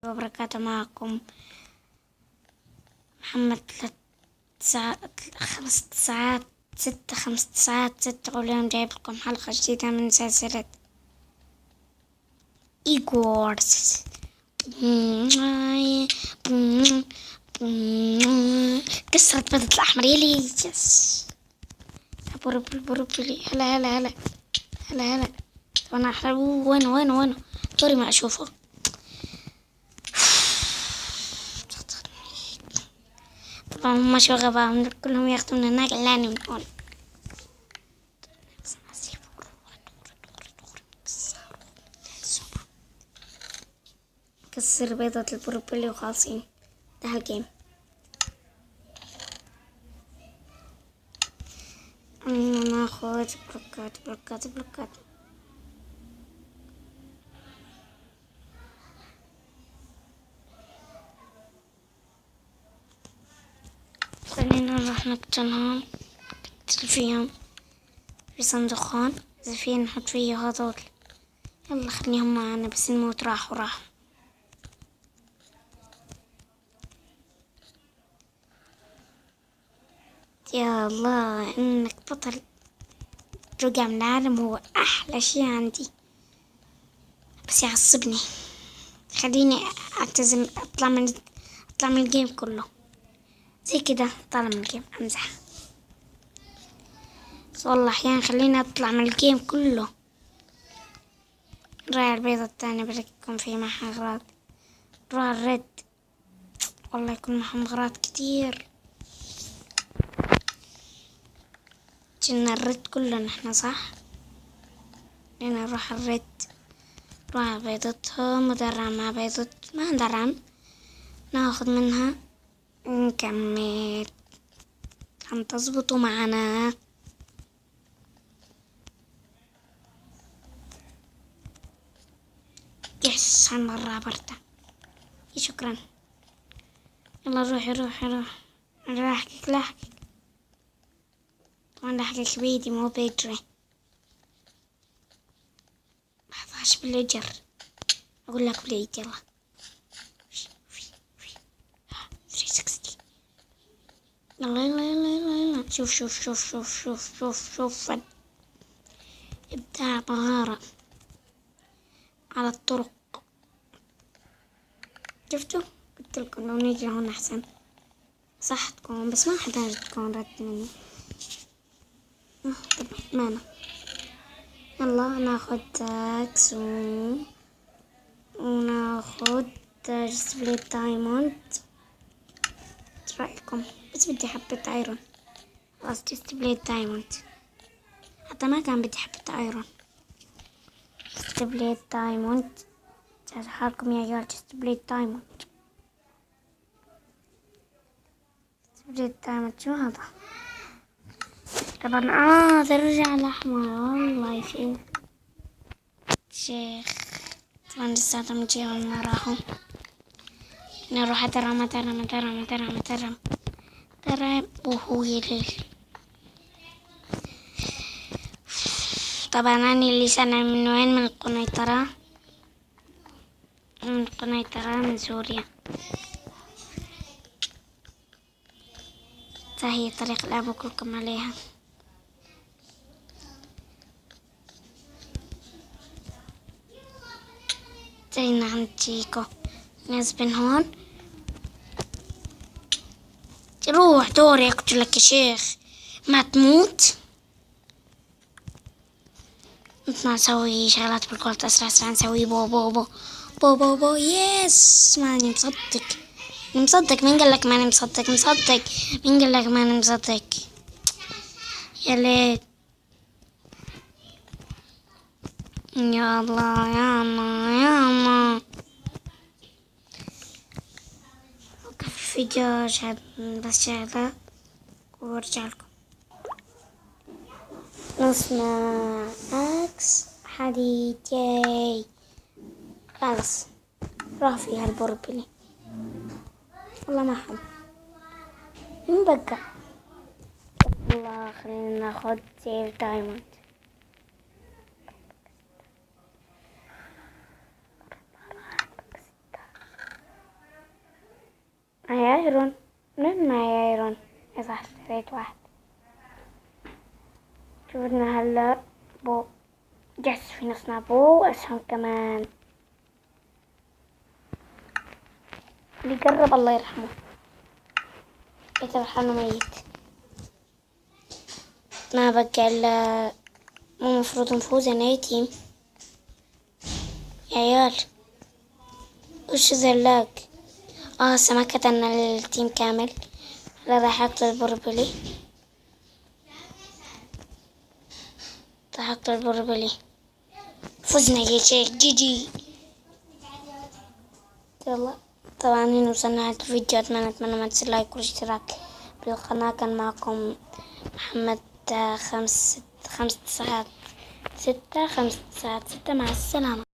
وبركاته. معكم محمد. 5 ساعات 6 واليوم جايب لكم حلقة جديدة من سلسلة إيجورز. كسرة بدت الأحمر يلي يس بروبلي. هلا وانا وين دوري ما اشوفه. طبعا هم شو غباهم كلهم ياخذون هناك لاني من هون. كسر بيضة البروبلي وخالصين. ده هالجيم. ناخذ بلوكات. خلينا نروح نقتلهم. نقتل فيهم في صندوقان إذا فينا نحط فيه هذول. يلا خليهم معنا بس نموت. راحوا يا الله إنك بطل. رجع من العالم هو أحلى شي عندي، بس يعصبني. خليني أعتزم. أطلع من الجيم كله زي كده. طالع من الجيم أمزح. بس والله أحيانا خليني أطلع من الجيم كله. راعي البيضة الثانية بدكم في معها أغراض. راعي الرد والله يكون معهم أغراض كتير. جينا الرد كله نحنا صح. لنا نروح الرد. راح بيضتهم ودرع مع بيضة ما درعم. ناخذ منها نكمل. عم تزبطوا معنا. يس هالمرة برده. شكرا. يلا روح. لاحقك. طبعا لاحقك بيدي مو بيجري. 11 بالجر. أقول لك باليد يلا. 360. يلا. شوف إبداع مهارة على الطرق. شفتوا؟ قلت لكم لو نيجي هون أحسن. صح تكون بس ما حدا تكون رد مني. طبعا مانا. يلا ناخد تاكس وناخد سبليت دايموند. ايش رأيكم؟ بس بدي حبة ايرون. خلاص سبليت دايموند. حتى ما كان بدي حبة ايرون. سبليت دايموند. جاز حالكم يا جورج. سبليت دايموند. شو هذا؟ طبعا ترجع الأحمر. والله يفين شيخ. طبعا لسه من جي ما راحوا. نروح ترى وهو يليل. طبعا أنا اللي سنة من وين؟ من القنيطرة. من سوريا. هي طريق الأب كلكم عليها. زينا عند تشيكو. ناس من هون. روح دوري أقتلك يا شيخ. ما تموت. ما نسوي شغلات بالكورت. أسرع نسوي بو يس. ماني مصدق. مين قال لك ماني مصدق؟ مين قال لك ماني مصدق؟ يا ليت. يا الله وقف الفيديو عشان بس شغلة وارجع لكم. نصنع عكس حديد. ياي خلاص. راح فيها البوربلي. والله ما حب. مين بقى؟ والله خلينا ناخد سيف دايموند. ايرون. من معي ايرون؟ يا صح اشتريت واحد. شوفنا هلا بو جس في نصنا بو واسهم كمان. اللي قرب الله يرحمه يعتبر حاله ميت. ما بقى الا مو مفروض نفوز انا يتيم يا عيال. وش زلاق؟ هسه ما كتبنا التيم كامل. هلا راح اقتل البربلي. راح اقتل البربلي. فزنا يا شيخ، جي جي. يلا طبعا هنا وصلنا على الفيديو. أتمنى ما تنسوا لايك والاشتراك بالقناة. كان معكم محمد 5 9 6 5 9 6. مع السلامة.